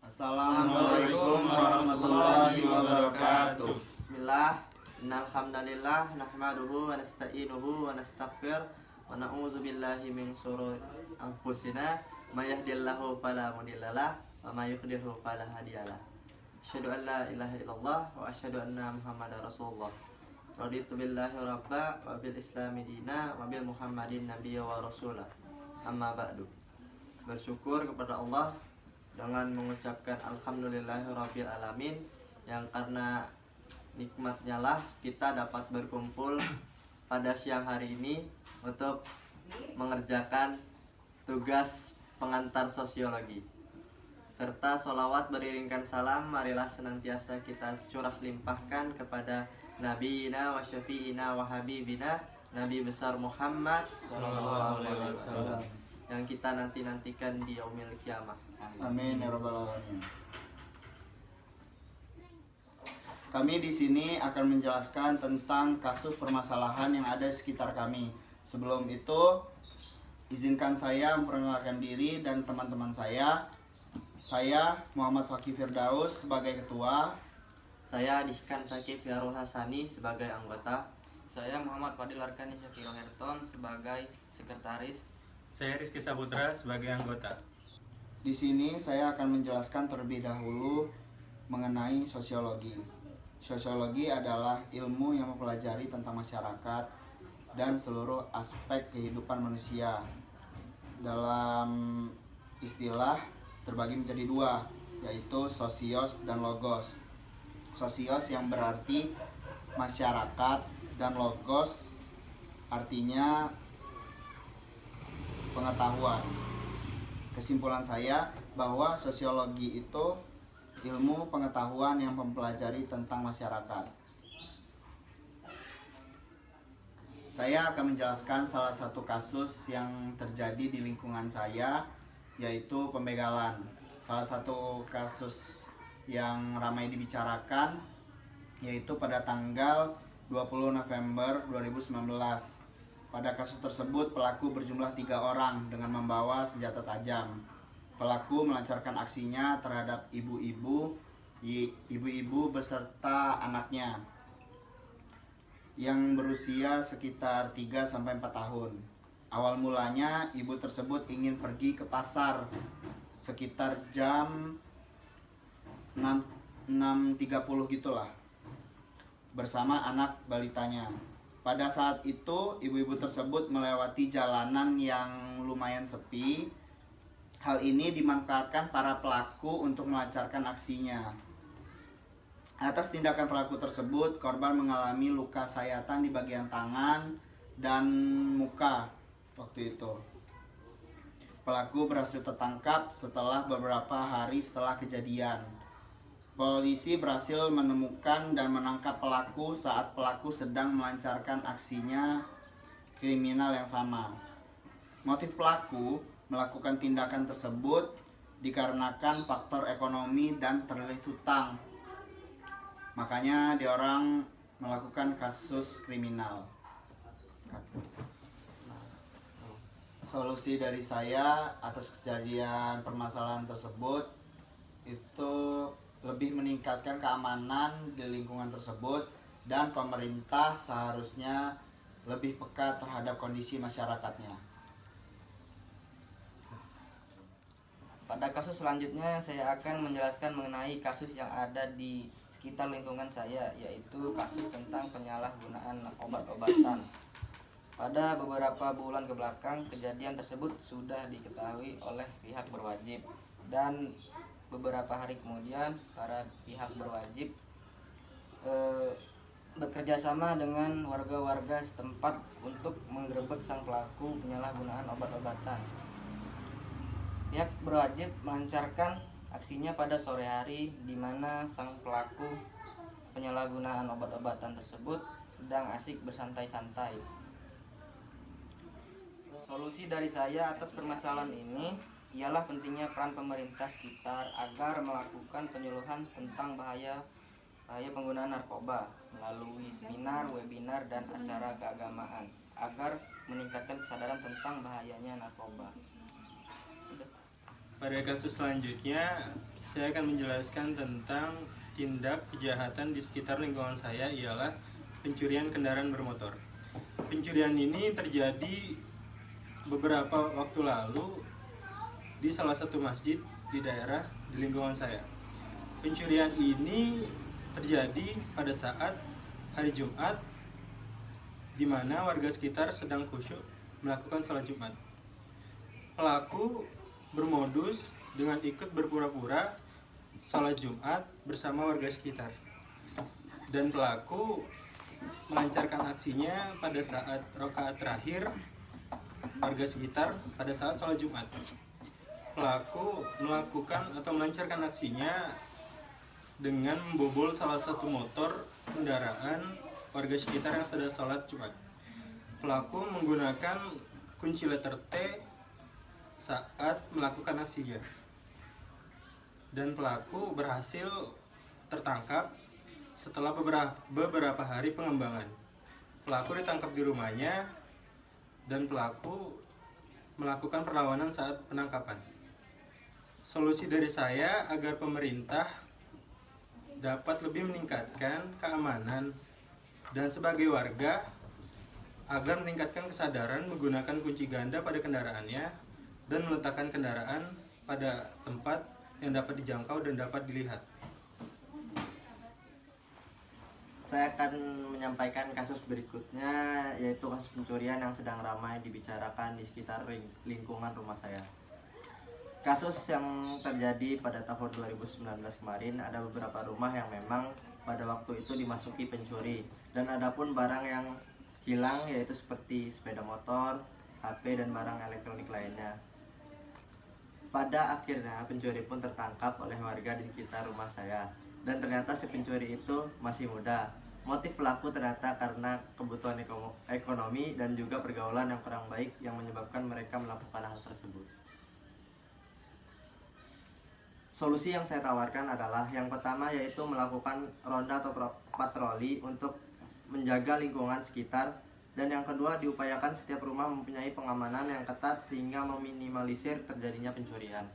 Assalamualaikum warahmatullahi wabarakatuh. Bismillah. Innal hamdalillah nahmaduhu wa nasta'inuhu wa nastaghfir wa na'udzu billahi min syururi anfusina may yahdihillahu fala mudhillalah wa may yudhlilhu fala hadiyalah. Asyhadu an la ilaha illallah wa asyhadu anna Muhammadar Rasulullah. Raditu billahi rabba wa bil islami dina wa bil Muhammadin nabiyya wa rasulah. Amma ba'du. Bersyukur kepada Allah dengan mengucapkan alhamdulillahirabbil alamin, yang karena nikmatnya lah kita dapat berkumpul pada siang hari ini untuk mengerjakan tugas pengantar sosiologi. Serta sholawat beriringkan salam marilah senantiasa kita curah limpahkan kepada Nabiina wa syafi'ina wa habibina Nabi besar Muhammad sallallahu alaihi wasallam yang kita nantikan di yaumil kiamah. Amin ya rabbal alamin. Kami di sini akan menjelaskan tentang kasus permasalahan yang ada di sekitar kami. Sebelum itu, izinkan saya memperkenalkan diri dan teman-teman saya. Saya Muhammad Fakih Firdaus sebagai ketua. Saya Dihkan Sakif Yarul Hasani sebagai anggota. Saya Muhammad Fadil Arkani Syakiro Herton sebagai sekretaris. Saya Rizky Saputra sebagai anggota. Di sini saya akan menjelaskan terlebih dahulu mengenai sosiologi. Sosiologi adalah ilmu yang mempelajari tentang masyarakat dan seluruh aspek kehidupan manusia. Dalam istilah terbagi menjadi dua, yaitu sosios dan logos. Sosios yang berarti masyarakat dan logos artinya pengetahuan. Kesimpulan saya bahwa sosiologi itu ilmu pengetahuan yang mempelajari tentang masyarakat. Saya akan menjelaskan salah satu kasus yang terjadi di lingkungan saya, yaitu pembegalan. Salah satu kasus yang ramai dibicarakan yaitu pada tanggal 20 November 2019. Pada kasus tersebut pelaku berjumlah 3 orang dengan membawa senjata tajam. Pelaku melancarkan aksinya terhadap ibu-ibu beserta anaknya yang berusia sekitar 3-4 tahun. Awal mulanya ibu tersebut ingin pergi ke pasar sekitar jam 6.30 gitulah bersama anak balitanya. Pada saat itu, ibu-ibu tersebut melewati jalanan yang lumayan sepi. Hal ini dimanfaatkan para pelaku untuk melancarkan aksinya. Atas tindakan pelaku tersebut, korban mengalami luka sayatan di bagian tangan dan muka waktu itu. Pelaku berhasil tertangkap setelah beberapa hari setelah kejadian. Polisi berhasil menemukan dan menangkap pelaku saat pelaku sedang melancarkan aksinya kriminal yang sama. Motif pelaku melakukan tindakan tersebut dikarenakan faktor ekonomi dan terlilit hutang. Makanya dia orang melakukan kasus kriminal. Solusi dari saya atas kejadian permasalahan tersebut itu lebih meningkatkan keamanan di lingkungan tersebut, dan pemerintah seharusnya lebih peka terhadap kondisi masyarakatnya. Pada kasus selanjutnya saya akan menjelaskan mengenai kasus yang ada di sekitar lingkungan saya, yaitu kasus tentang penyalahgunaan obat-obatan. Pada beberapa bulan kebelakang, kejadian tersebut sudah diketahui oleh pihak berwajib, dan beberapa hari kemudian para pihak berwajib bekerja sama dengan warga-warga setempat untuk menggerebek sang pelaku penyalahgunaan obat-obatan. Pihak berwajib melancarkan aksinya pada sore hari, di mana sang pelaku penyalahgunaan obat-obatan tersebut sedang asik bersantai-santai. Solusi dari saya atas permasalahan ini ialah pentingnya peran pemerintah sekitar agar melakukan penyuluhan tentang bahaya penggunaan narkoba melalui seminar, webinar, dan acara keagamaan agar meningkatkan kesadaran tentang bahayanya narkoba. Pada kasus selanjutnya, saya akan menjelaskan tentang tindak kejahatan di sekitar lingkungan saya ialah pencurian kendaraan bermotor. Pencurian ini terjadi beberapa waktu lalu di salah satu masjid di daerah di lingkungan saya. Pencurian ini terjadi pada saat hari Jumat, di mana warga sekitar sedang khusyuk melakukan sholat Jumat. Pelaku bermodus dengan ikut berpura-pura sholat Jumat bersama warga sekitar, dan pelaku melancarkan aksinya pada saat rakaat terakhir warga sekitar pada saat sholat Jumat. Pelaku melakukan atau melancarkan aksinya dengan membobol salah satu motor kendaraan warga sekitar yang sedang sholat Jumat. Pelaku menggunakan kunci letter T saat melakukan aksinya, dan pelaku berhasil tertangkap setelah beberapa hari pengembangan. Pelaku ditangkap di rumahnya dan pelaku melakukan perlawanan saat penangkapan. Solusi dari saya agar pemerintah dapat lebih meningkatkan keamanan dan sebagai warga agar meningkatkan kesadaran menggunakan kunci ganda pada kendaraannya dan meletakkan kendaraan pada tempat yang dapat dijangkau dan dapat dilihat. Saya akan menyampaikan kasus berikutnya, yaitu kasus pencurian yang sedang ramai dibicarakan di sekitar lingkungan rumah saya. Kasus yang terjadi pada tahun 2019 kemarin, ada beberapa rumah yang memang pada waktu itu dimasuki pencuri, dan ada pun barang yang hilang, yaitu seperti sepeda motor, HP, dan barang elektronik lainnya. Pada akhirnya pencuri pun tertangkap oleh warga di sekitar rumah saya, dan ternyata si pencuri itu masih muda. Motif pelaku ternyata karena kebutuhan ekonomi dan juga pergaulan yang kurang baik yang menyebabkan mereka melakukan hal tersebut. Solusi yang saya tawarkan adalah yang pertama, yaitu melakukan ronda atau patroli untuk menjaga lingkungan sekitar, dan yang kedua, diupayakan setiap rumah mempunyai pengamanan yang ketat sehingga meminimalisir terjadinya pencurian.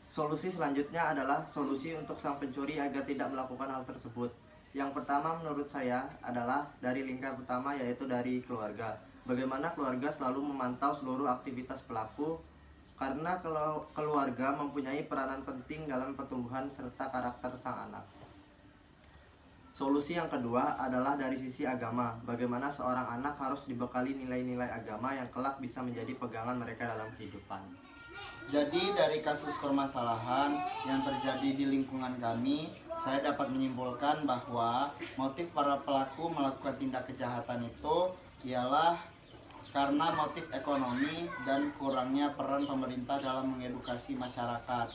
Solusi selanjutnya adalah solusi untuk sang pencuri agar tidak melakukan hal tersebut. Yang pertama menurut saya adalah dari lingkar utama, yaitu dari keluarga. Bagaimana keluarga selalu memantau seluruh aktivitas pelaku, karena keluarga mempunyai peranan penting dalam pertumbuhan serta karakter sang anak. Solusi yang kedua adalah dari sisi agama. Bagaimana seorang anak harus dibekali nilai-nilai agama yang kelak bisa menjadi pegangan mereka dalam kehidupan. Jadi dari kasus permasalahan yang terjadi di lingkungan kami, saya dapat menyimpulkan bahwa motif para pelaku melakukan tindak kejahatan itu ialah karena motif ekonomi dan kurangnya peran pemerintah dalam mengedukasi masyarakat.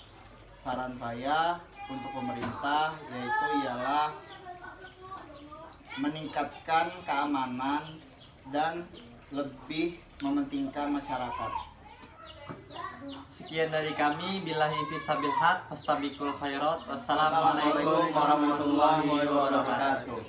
Saran saya untuk pemerintah ialah meningkatkan keamanan dan lebih mementingkan masyarakat. Sekian dari kami, billahi fisabil haq, fastabiqul khairat. Wassalamualaikum warahmatullahi wabarakatuh.